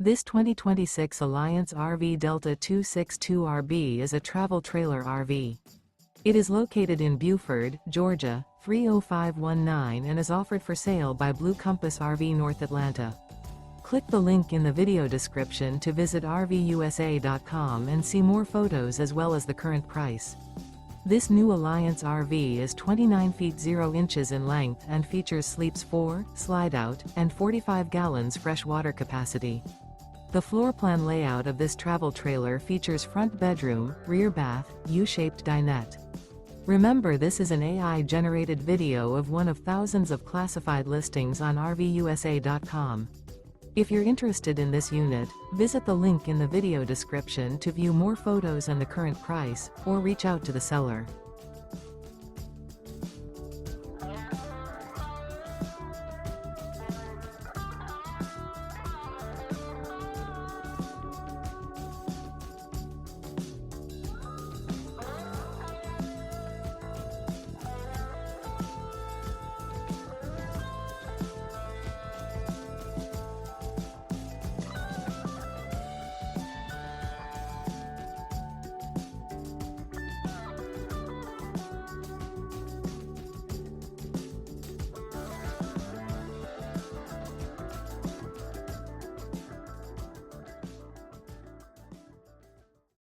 This 2026 Alliance RV Delta 262RB is a travel trailer RV. It is located in Buford, Georgia, 30519 and is offered for sale by Blue Compass RV North Atlanta. Click the link in the video description to visit RVUSA.com and see more photos as well as the current price. This new Alliance RV is 29 feet 0 inches in length and features sleeps 4, slide-out, and 45 gallons fresh water capacity. The floor plan layout of this travel trailer features front bedroom, rear bath, U-shaped dinette. Remember, this is an AI-generated video of one of thousands of classified listings on RVUSA.com. If you're interested in this unit, visit the link in the video description to view more photos and the current price, or reach out to the seller.